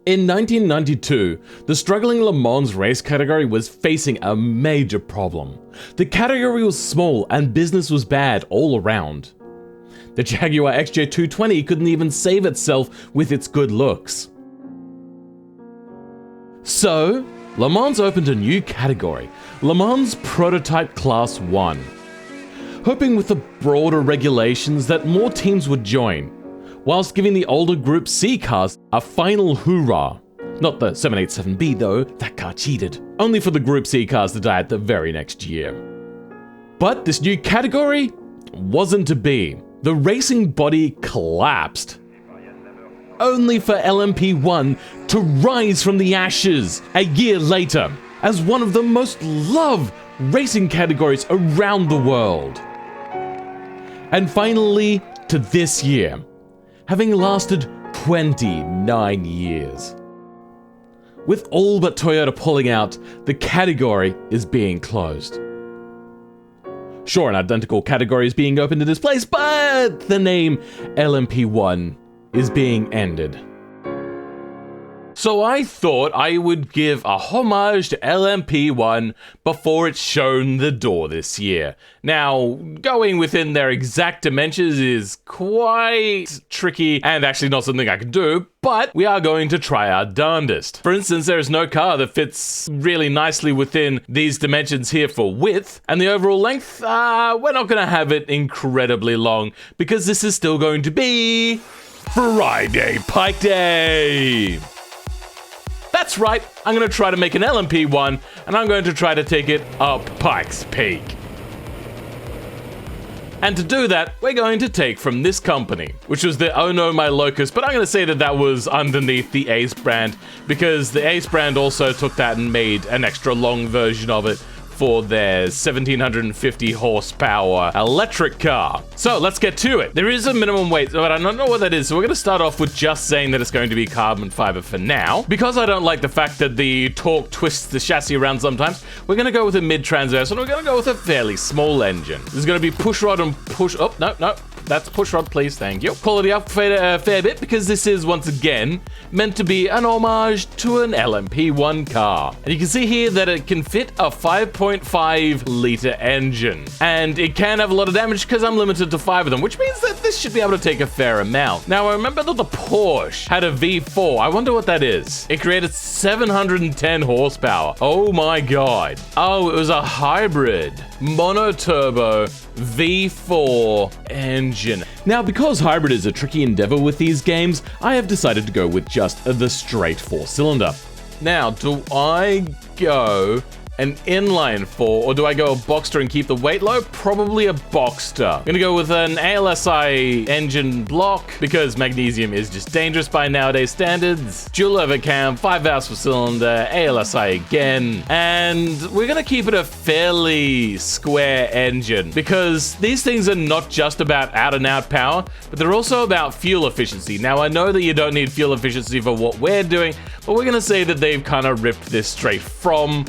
In 1992, the struggling Le Mans race category was facing a major problem. The category was small and business was bad all around. The Jaguar XJ220 couldn't even save itself with its good looks. So, Le Mans opened a new category, Le Mans Prototype Class 1. Hoping with the broader regulations that more teams would join, whilst giving the older Group C cars a final hoorah. Not the 787B though, that car cheated. Only for the Group C cars to die at the very next year. But this new category wasn't to be. The racing body collapsed. Only for LMP1 to rise from the ashes a year later as one of the most loved racing categories around the world. And finally, to this year, having lasted 29 years. With all but Toyota pulling out, the category is being closed. Sure, an identical category is being opened in this place, but the name LMP1 is being ended. So I thought I would give a homage to LMP1 before it's shown the door this year. Now, going within their exact dimensions is quite tricky and actually not something I can do, but we are going to try our darndest. For instance, there is no car that fits really nicely within these dimensions here for width, and the overall length, we're not going to have it incredibly long because this is still going to be Friday Pike Day. That's right, I'm going to try to make an LMP1, and I'm going to try to take it up Pikes Peak. And to do that, we're going to take from this company, which was the Oh No My Locust, but I'm going to say that that was underneath the Ace brand, because the Ace brand also took that and made an extra long version of it for their 1750 horsepower electric car. So let's get to it. There is a minimum weight, but I don't know what that is, so we're gonna start off with just saying that it's going to be carbon fiber for now. Because I don't like the fact that the torque twists the chassis around sometimes, we're gonna go with a mid-transverse, and we're gonna go with a fairly small engine. This is gonna be push rod and push, oh, no. That's push rod, please, thank you. Quality up a fair bit because this is, once again, meant to be an homage to an LMP1 car. And you can see here that it can fit a 5.5 litre engine. And it can have a lot of damage because I'm limited to 5 of them, which means that this should be able to take a fair amount. Now, I remember that the Porsche had a V4. I wonder what that is. It created 710 horsepower. Oh my god. Oh, it was a hybrid monoturbo V4 engine. Now, because hybrid is a tricky endeavor with these games, I have decided to go with just the straight 4-cylinder. Now, do I go an inline 4 or do I go a Boxster and keep the weight low? Probably a Boxster. I'm gonna go with an ALSI engine block because magnesium is just dangerous by nowadays standards. Dual overcam, 5 valves per cylinder, ALSI again, and we're gonna keep it a fairly square engine because these things are not just about out and out power, but they're also about fuel efficiency. Now, I know that you don't need fuel efficiency for what we're doing, but we're gonna say that they've kind of ripped this straight from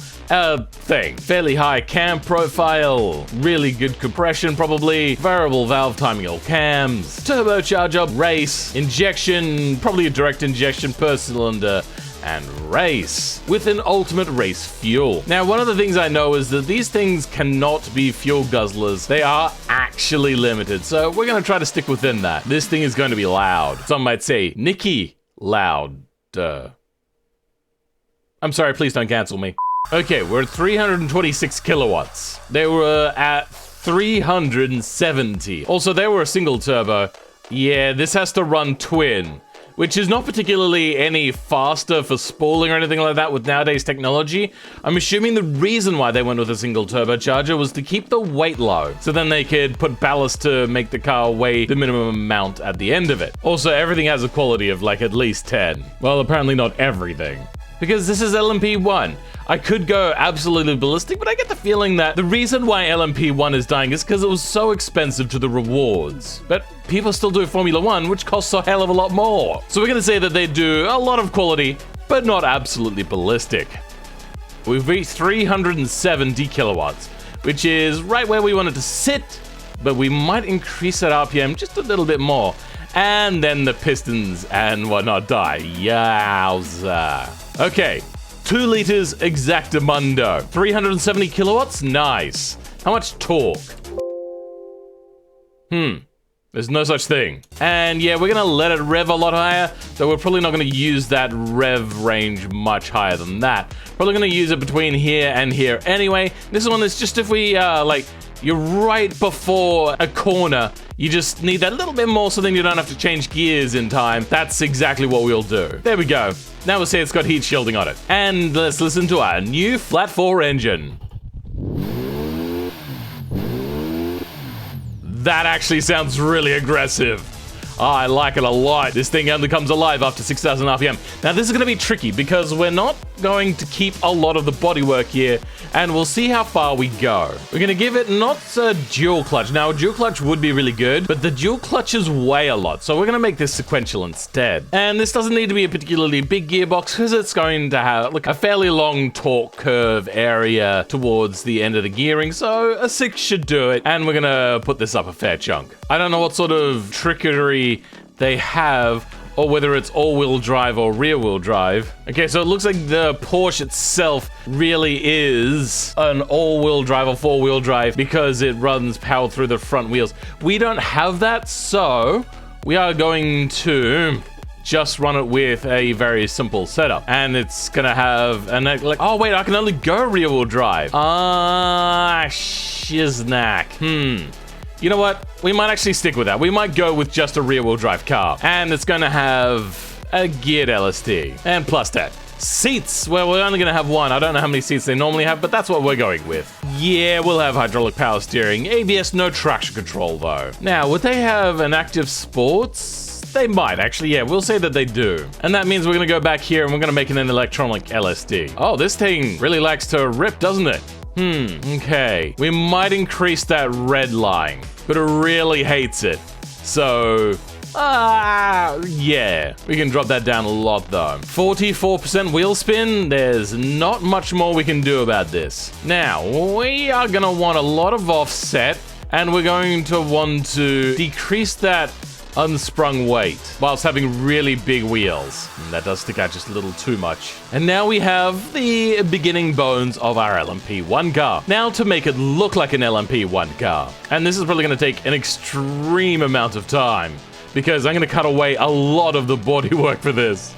thing. Fairly high cam profile, really good compression probably, variable valve timing all cams, turbocharger, race, injection, probably a direct injection per cylinder, and race with an ultimate race fuel. Now, one of the things I know is that these things cannot be fuel guzzlers. They are actually limited, so we're going to try to stick within that. This thing is going to be loud. Some might say, Nicky, loud. I'm sorry, please don't cancel me. Okay, we're at 326 kilowatts. They were at 370. Also, they were a single turbo. Yeah, this has to run twin, which is not particularly any faster for spooling or anything like that with nowadays technology. I'm assuming the reason why they went with a single turbocharger was to keep the weight low, so then they could put ballast to make the car weigh the minimum amount at the end of it. Also, everything has a quality of like at least 10. Well, apparently not everything, because this is LMP1. I could go absolutely ballistic, but I get the feeling that the reason why LMP1 is dying is because it was so expensive to the rewards. But people still do Formula 1, which costs a hell of a lot more. So we're gonna say that they do a lot of quality, but not absolutely ballistic. We've reached 370 kilowatts, which is right where we wanted to sit, but we might increase that RPM just a little bit more. and then the pistons and whatnot die. Yowza. Okay, 2 liters exactamundo. 370 kilowatts? Nice. How much torque? There's no such thing. And yeah, we're gonna let it rev a lot higher, though we're probably not gonna use that rev range much higher than that. Probably gonna use it between here and here anyway. This one is just if we, you're right before a corner, you just need that little bit more so then you don't have to change gears in time. That's exactly what we'll do. There we go. Now we'll see it's got heat shielding on it. And let's listen to our new flat 4 engine. That actually sounds really aggressive. Oh, I like it a lot. This thing only comes alive after 6,000 RPM. Now, this is going to be tricky because we're not going to keep a lot of the bodywork here, and we'll see how far we go. We're going to give it not a dual clutch. Now, a dual clutch would be really good, but the dual clutches weigh a lot, so we're going to make this sequential instead. And this doesn't need to be a particularly big gearbox because it's going to have like a fairly long torque curve area towards the end of the gearing, so a 6 should do it, and we're going to put this up a fair chunk. I don't know what sort of trickery they have, or whether it's all-wheel drive or rear-wheel drive. Okay, so it looks like the Porsche itself really is an all-wheel drive or four-wheel drive because it runs power through the front wheels. We don't have that, so we are going to just run it with a very simple setup. And it's gonna have an, like, oh wait, I can only go rear-wheel drive. Shiznak. You know what? We might actually stick with that. We might go with just a rear-wheel drive car. And it's going to have a geared LSD. And plus that. Seats. Well, we're only going to have one. I don't know how many seats they normally have, but that's what we're going with. Yeah, we'll have hydraulic power steering. ABS, no traction control, though. Now, would they have an active sports? They might, actually. Yeah, we'll say that they do. And that means we're going to go back here and we're going to make it an electronic LSD. Oh, this thing really likes to rip, doesn't it? Okay. We might increase that red line, but it really hates it. So, yeah. We can drop that down a lot, though. 44% wheel spin. There's not much more we can do about this. Now, we are going to want a lot of offset, and we're going to want to decrease that unsprung weight whilst having really big wheels. And that does stick out just a little too much. And now we have the beginning bones of our LMP1 car. Now to make it look like an LMP1 car. And this is probably going to take an extreme amount of time because I'm going to cut away a lot of the bodywork for this.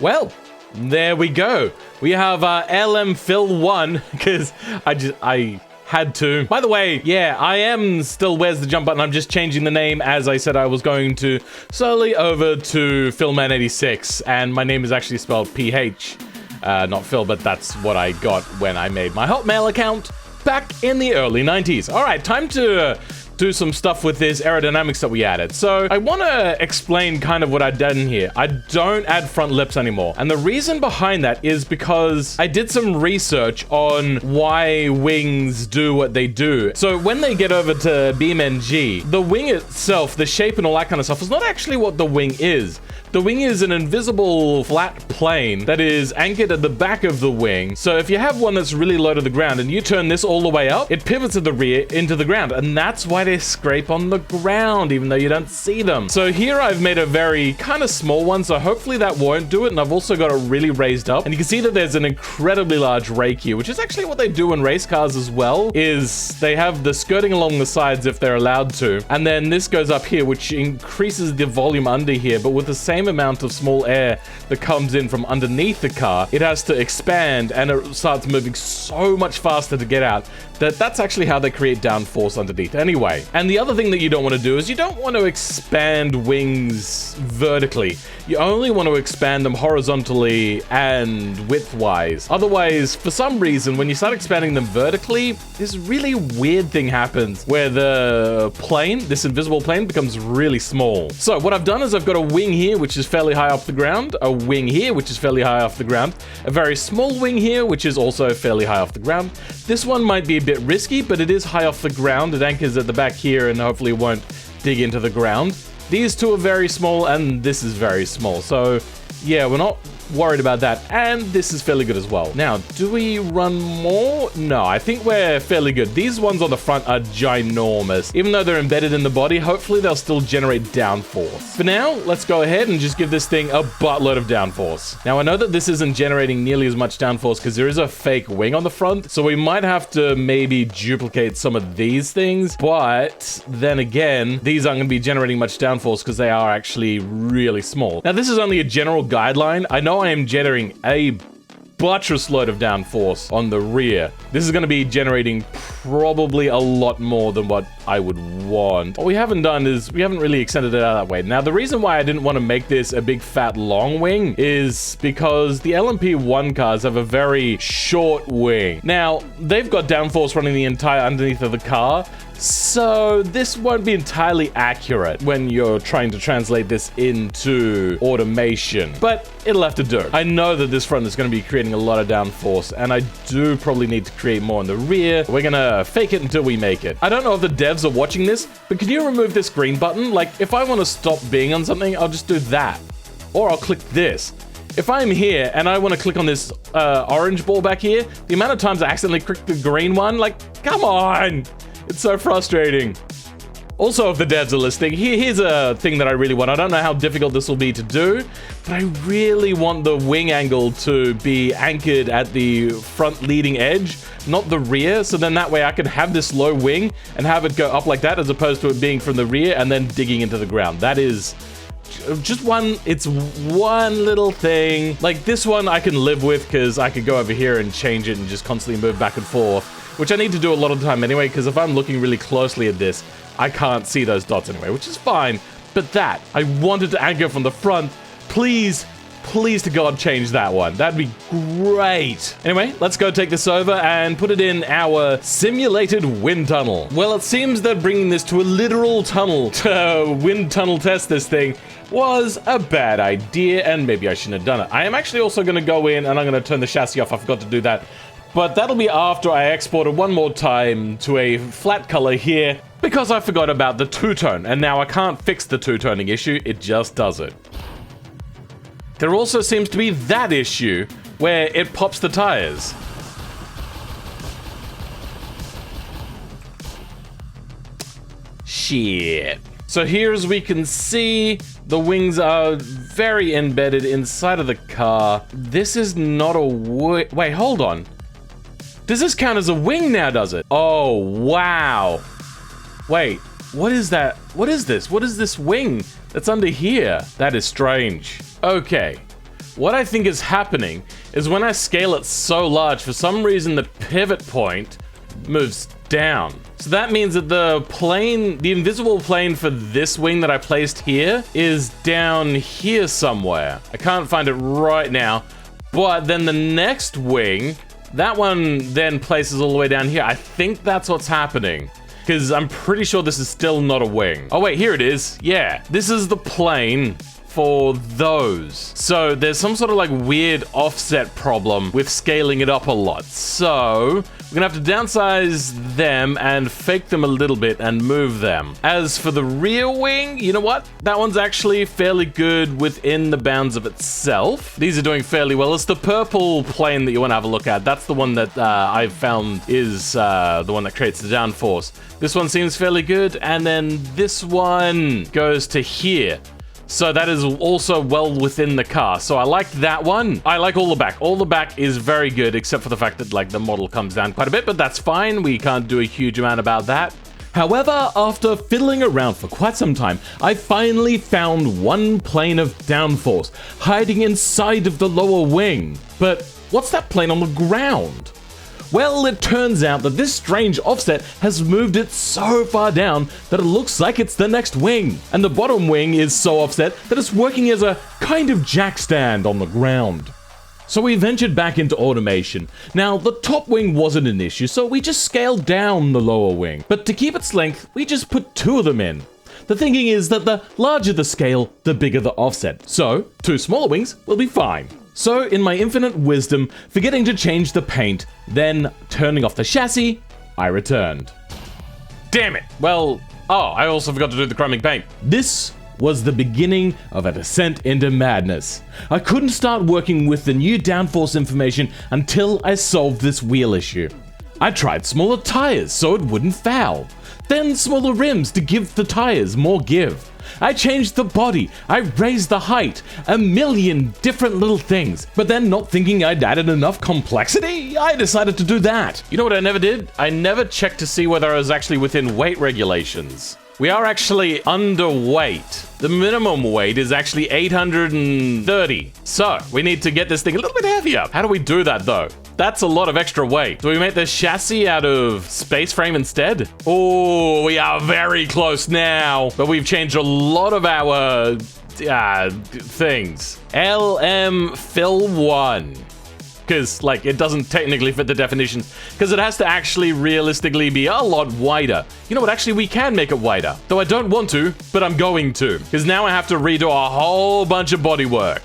Well, there we go. We have LM Phil 1 because I had to. By the way, yeah, I am still Where's the Jump Button. I'm just changing the name as I said I was going to slowly over to Philman86, and my name is actually spelled PH. Not Phil, but that's what I got when I made my Hotmail account back in the early 90s. All right, time to do some stuff with this aerodynamics that we added. So I want to explain kind of what I've done here. I don't add front lips anymore. And the reason behind that is because I did some research on why wings do what they do. So when they get over to BeamNG, the wing itself, the shape and all that kind of stuff is not actually what the wing is. The wing is an invisible flat plane that is anchored at the back of the wing. So if you have one that's really low to the ground and you turn this all the way up, it pivots at the rear into the ground. And that's why they scrape on the ground, even though you don't see them. So here I've made a very kind of small one, so hopefully that won't do it. And I've also got it really raised up. And you can see that there's an incredibly large rake here, which is actually what they do in race cars as well, is they have the skirting along the sides if they're allowed to. And then this goes up here, which increases the volume under here, but with the same amount of small air that comes in from underneath the car, it has to expand and it starts moving so much faster to get out that's actually how they create downforce underneath anyway. And the other thing that you don't want to do is you don't want to expand wings vertically. You only want to expand them horizontally and width-wise. Otherwise, for some reason, when you start expanding them vertically, this really weird thing happens where the plane, this invisible plane, becomes really small. So what I've done is I've got a wing here, which is fairly high off the ground, a wing here, which is fairly high off the ground, a very small wing here, which is also fairly high off the ground. This one might be a bit risky, but it is high off the ground. It anchors at the back here and hopefully won't dig into the ground. These two are very small and this is very small. So yeah, we're not worried about that. And this is fairly good as well. Now, do we run more? No, I think we're fairly good. These ones on the front are ginormous. Even though they're embedded in the body, hopefully they'll still generate downforce. For now, let's go ahead and just give this thing a buttload of downforce. Now, I know that this isn't generating nearly as much downforce because there is a fake wing on the front, so we might have to maybe duplicate some of these things, but then again, these aren't going to be generating much downforce because they are actually really small. Now, this is only a general guideline. I know I am generating a buttress load of downforce on the rear. This is going to be generating probably a lot more than what I would want. What we haven't done is we haven't really extended it out that way. Now, the reason why I didn't want to make this a big fat long wing is because the LMP1 cars have a very short wing. Now, they've got downforce running the entire underneath of the car, so this won't be entirely accurate when you're trying to translate this into automation, but it'll have to do. I know that this front is going to be creating a lot of downforce, and I do probably need to create more in the rear. We're going to fake it until we make it. I don't know if the devs are watching this, but can you remove this green button? Like, if I want to stop being on something, I'll just do that. Or I'll click this. If I'm here and I want to click on this orange ball back here, the amount of times I accidentally click the green one, like, come on! It's so frustrating. Also, if the devs are listening, here's a thing that I really want. I don't know how difficult this will be to do, but I really want the wing angle to be anchored at the front leading edge, not the rear. So then that way I can have this low wing and have it go up like that, as opposed to it being from the rear and then digging into the ground. That is just it's one little thing. Like, this one I can live with because I could go over here and change it and just constantly move back and forth, which I need to do a lot of the time anyway, because if I'm looking really closely at this, I can't see those dots anyway, which is fine. But that, I wanted to anchor from the front. Please, please to God, change that one. That'd be great. Anyway, let's go take this over and put it in our simulated wind tunnel. Well, it seems that bringing this to a literal tunnel to wind tunnel test this thing was a bad idea, and maybe I shouldn't have done it. I am actually also going to go in and I'm going to turn the chassis off. I forgot to do that. But that'll be after I export it one more time to a flat color here, because I forgot about the two-tone, and now I can't fix the two-toning issue, it just does it. There also seems to be that issue, where it pops the tires. Shit. So here, as we can see, the wings are very embedded inside of the car. This is not a wait, hold on. Does this count as a wing now, does it? Oh, wow. Wait, what is that? What is this? What is this wing that's under here? That is strange. Okay, what I think is happening is when I scale it so large, for some reason the pivot point moves down. So that means that the plane, the invisible plane for this wing that I placed here is down here somewhere. I can't find it right now, but then the next wing, that one then places all the way down here. I think that's what's happening, because I'm pretty sure this is still not a wing. Oh wait, here it is. Yeah, this is the plane for those. So there's some sort of like weird offset problem with scaling it up a lot. So we're gonna have to downsize them and fake them a little bit and move them. As for the rear wing, you know what? That one's actually fairly good within the bounds of itself. These are doing fairly well. It's the purple plane that you want to have a look at. That's the one that I've found is the one that creates the downforce. This one seems fairly good, and then this one goes to here. So that is also well within the car. So I like that one. I like all the back. All the back is very good, except for the fact that like the model comes down quite a bit, but that's fine. We can't do a huge amount about that. However, after fiddling around for quite some time, I finally found one plane of downforce hiding inside of the lower wing. But what's that plane on the ground? Well, it turns out that this strange offset has moved it so far down that it looks like it's the next wing. And the bottom wing is so offset that it's working as a kind of jack stand on the ground. So we ventured back into automation. Now, the top wing wasn't an issue, so we just scaled down the lower wing. But to keep its length, we just put two of them in. The thinking is that the larger the scale, the bigger the offset. So, two smaller wings will be fine. So, in my infinite wisdom, forgetting to change the paint, then turning off the chassis, I returned. Damn it! Well, oh, I also forgot to do the chromic paint. This was the beginning of a descent into madness. I couldn't start working with the new downforce information until I solved this wheel issue. I tried smaller tires so it wouldn't foul, then smaller rims to give the tires more give. I changed the body, I raised the height, a million different little things, but then not thinking I'd added enough complexity, I decided to do that. You know what I never did? I never checked to see whether I was actually within weight regulations. We are actually underweight. The minimum weight is actually 830. So we need to get this thing a little bit heavier. How do we do that though? That's a lot of extra weight. Do we make the chassis out of space frame instead? Oh, we are very close now, but we've changed a lot of our things. LM Fill 1. Because, like, it doesn't technically fit the definition, because it has to actually realistically be a lot wider. You know what, actually, we can make it wider. Though I don't want to, but I'm going to. Because now I have to redo a whole bunch of bodywork.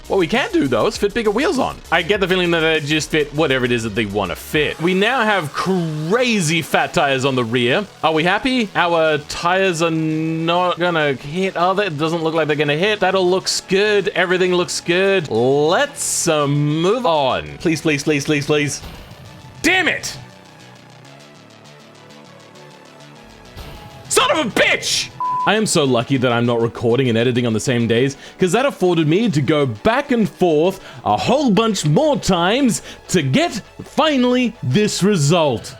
What we can do, though, is fit bigger wheels on. I get the feeling that they just fit whatever it is that they want to fit. We now have crazy fat tires on the rear. Are we happy? Our tires are not gonna hit, are they? It doesn't look like they're gonna hit. That all looks good. Everything looks good. Let's move on. Please, please, please, please, please. Damn it! Son of a bitch! I am so lucky that I'm not recording and editing on the same days, because that afforded me to go back and forth a whole bunch more times to get, finally, this result.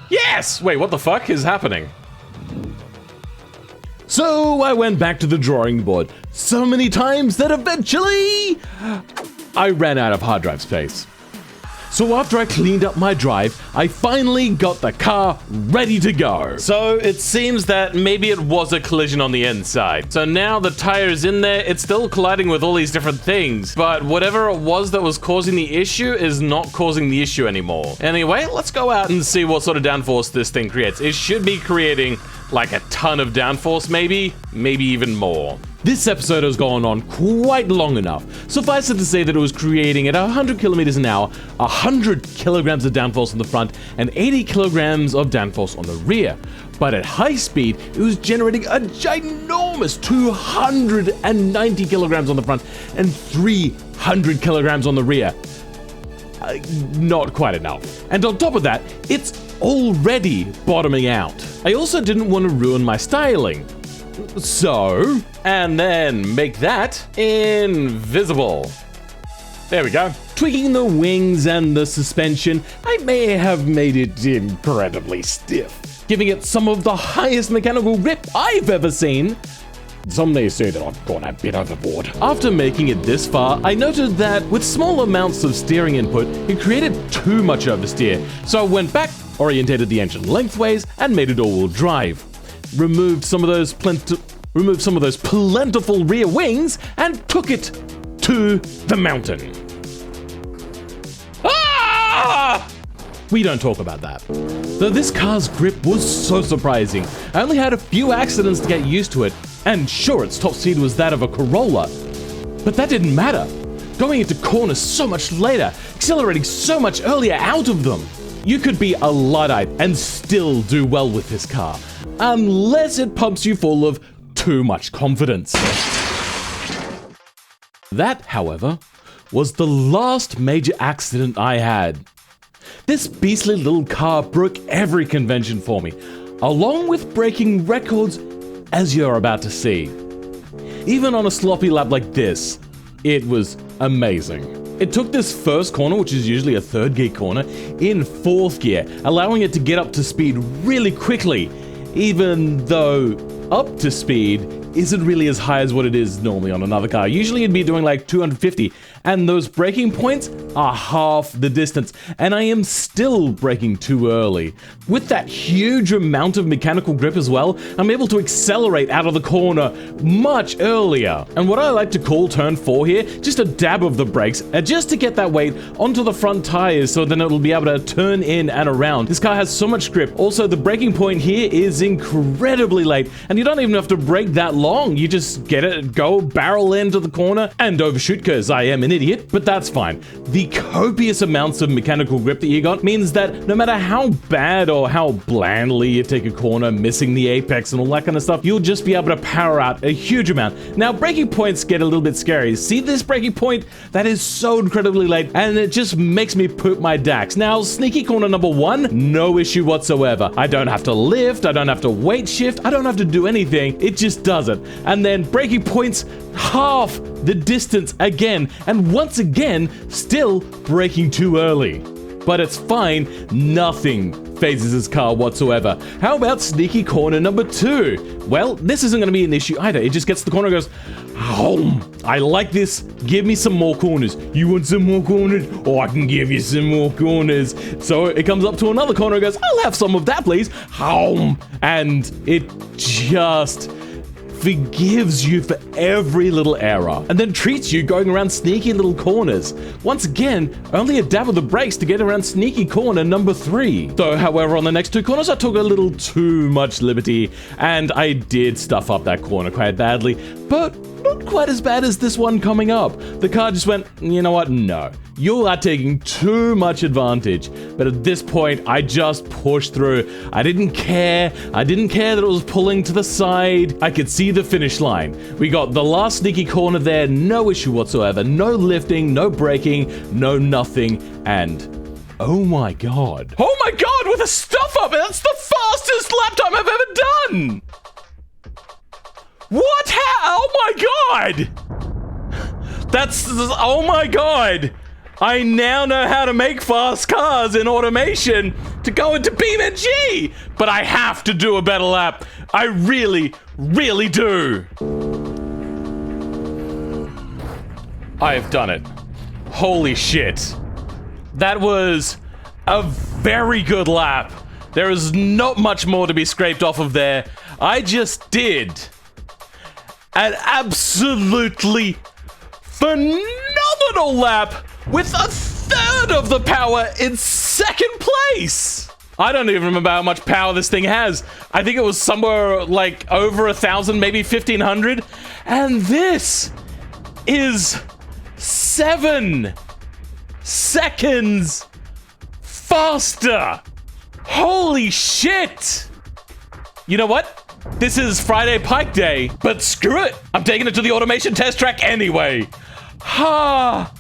Yes! Wait, what the fuck is happening? So I went back to the drawing board so many times that eventually I ran out of hard drive space. So after I cleaned up my drive, I finally got the car ready to go. So it seems that maybe it was a collision on the inside. So now the tire is in there, it's still colliding with all these different things, but whatever it was that was causing the issue is not causing the issue anymore. Anyway, let's go out and see what sort of downforce this thing creates. It should be creating like a ton of downforce, maybe even more. This episode has gone on quite long enough. Suffice it to say that it was creating at 100 kilometers an hour, 100 kilograms of downforce on the front and 80 kilograms of downforce on the rear. But at high speed, it was generating a ginormous 290 kilograms on the front and 300 kilograms on the rear. Not quite enough. And on top of that, it's already bottoming out. I also didn't want to ruin my styling. So, and then make that invisible. There we go. Tweaking the wings and the suspension, I may have made it incredibly stiff, giving it some of the highest mechanical grip I've ever seen. Some may say that I've gone a bit overboard. After making it this far, I noted that with small amounts of steering input, it created too much oversteer. So I went back, orientated the engine lengthways, and made it all-wheel drive. Removed some of those plentiful rear wings and took it to the mountain. Ah! We don't talk about that. Though this car's grip was so surprising. I only had a few accidents to get used to it, and sure, its top speed was that of a Corolla. But that didn't matter. Going into corners so much later, accelerating so much earlier out of them. You could be a Luddite and still do well with this car, unless it pumps you full of too much confidence. That, however, was the last major accident I had. This beastly little car broke every convention for me, along with breaking records, as you're about to see. Even on a sloppy lap like this, it was amazing. It took this first corner, which is usually a third gear corner, in fourth gear, allowing it to get up to speed really quickly, even though up to speed isn't really as high as what it is normally on another car. Usually it'd be doing like 250, and those braking points are half the distance, and I am still braking too early. With that huge amount of mechanical grip as well, I'm able to accelerate out of the corner much earlier. And what I like to call turn 4 here, just a dab of the brakes, just to get that weight onto the front tires so then it'll be able to turn in and around. This car has so much grip. Also, the braking point here is incredibly late, and you don't even have to brake that long. You just get it, go barrel into the corner and overshoot, because I am an idiot, but that's fine. The copious amounts of mechanical grip that you got means that no matter how bad or how blandly you take a corner, missing the apex and all that kind of stuff, you'll just be able to power out a huge amount. Now, braking points get a little bit scary. See this braking point? That is so incredibly late, and it just makes me poop my dax. Now, sneaky corner number 1, no issue whatsoever. I don't have to lift, I don't have to weight shift, I don't have to do anything. It just does it. And then braking points, half the distance again, and once again, still braking too early. But it's fine, nothing phases his car whatsoever. How about sneaky corner number 2? Well, this isn't going to be an issue either. It just gets to the corner and goes, home. I like this. Give me some more corners. You want some more corners? Oh, I can give you some more corners. So it comes up to another corner and goes, I'll have some of that, please. Home. And it just forgives you for every little error, and then treats you going around sneaky little corners. Once again, only a dab of the brakes to get around sneaky corner number 3. So, however, on the next 2 corners, I took a little too much liberty, and I did stuff up that corner quite badly, but not quite as bad as this one coming up. The car just went, you know what, no. You are taking too much advantage. But at this point, I just pushed through. I didn't care. I didn't care that it was pulling to the side. I could see the finish line. We got the last sneaky corner there, no issue whatsoever. No lifting, no braking, no nothing, and oh my god. Oh my god, with a stuff up, that's the fastest lap time I've ever done! What? How? Oh my god! That's, oh my god! I now know how to make fast cars in automation to go into BeamNG! But I have to do a better lap. I really, really do. I have done it. Holy shit. That was a very good lap. There is not much more to be scraped off of there. I just did an absolutely phenomenal lap with a third of the power in second place. I don't even remember how much power this thing has. I think it was somewhere like over 1,000, maybe 1,500. And this is 7 seconds faster. Holy shit. You know what? This is Friday Pike Day, but screw it. I'm taking it to the automation test track anyway. Ha!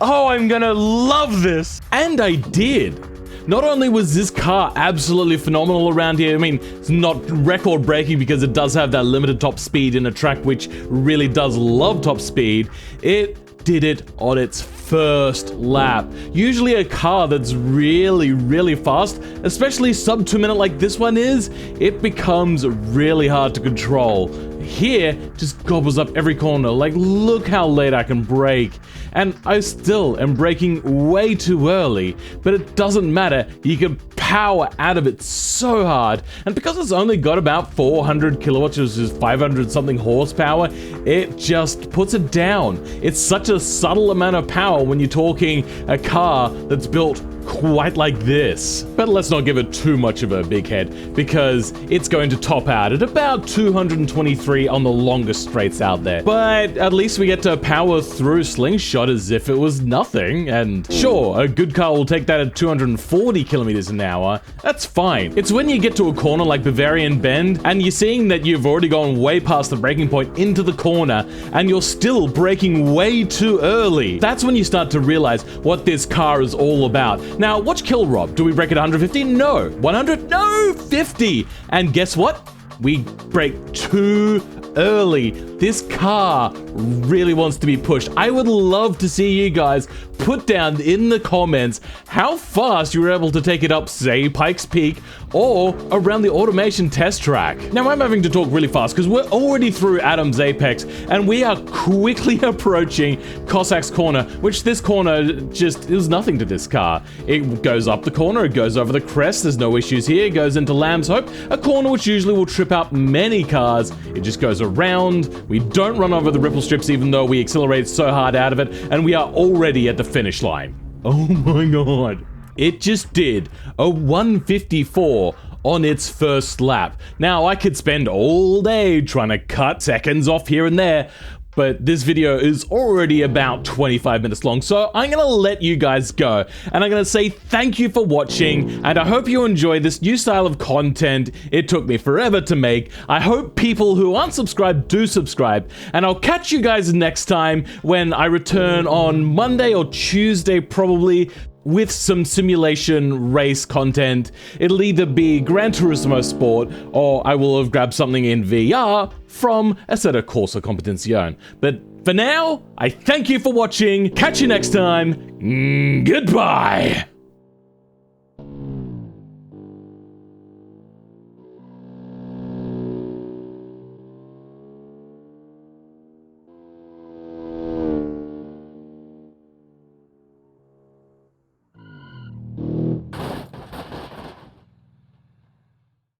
Oh, I'm gonna love this. And I did. Not only was this car absolutely phenomenal around here, I mean, it's not record breaking because it does have that limited top speed in a track which really does love top speed, it did it on its first lap. Usually a car that's really, really fast, especially sub 2 minute like this one is, it becomes really hard to control. Here, just gobbles up every corner. Like, look how late I can brake. And I still am braking way too early, but it doesn't matter. You can power out of it so hard. And because it's only got about 400 kilowatts, which is 500 something horsepower, it just puts it down. It's such a subtle amount of power when you're talking a car that's built quite like this. But let's not give it too much of a big head, because it's going to top out at about 223 on the longest straights out there. But at least we get to power through Slingshot as if it was nothing. And sure, a good car will take that at 240 kilometers an hour. That's fine. It's when you get to a corner like Bavarian Bend and you're seeing that you've already gone way past the braking point into the corner and you're still braking way too early. That's when you start to realize what this car is all about. Now, watch Kill Rob. Do we brake at 150? No. 100? No. 50. And guess what? We brake too early. This car really wants to be pushed. I would love to see you guys put down in the comments how fast you were able to take it up, say, Pikes Peak or around the automation test track. Now, I'm having to talk really fast because we're already through Adam's Apex and we are quickly approaching Cossack's Corner, which this corner just is nothing to this car. It goes up the corner, it goes over the crest, there's no issues here, it goes into Lamb's Hope, a corner which usually will trip out many cars. It just goes around. We don't run over the ripple strips even though we accelerate so hard out of it, and we are already at the finish line. Oh my god. It just did a 154 on its first lap. Now, I could spend all day trying to cut seconds off here and there, but this video is already about 25 minutes long, so I'm gonna let you guys go, and I'm gonna say thank you for watching, and I hope you enjoy this new style of content. It took me forever to make. I hope people who aren't subscribed do subscribe, and I'll catch you guys next time when I return on Monday or Tuesday probably, with some simulation race content. It'll either be Gran Turismo Sport, or I will have grabbed something in VR from Assetto Corsa Competizione. But for now, I thank you for watching. Catch you next time. Goodbye.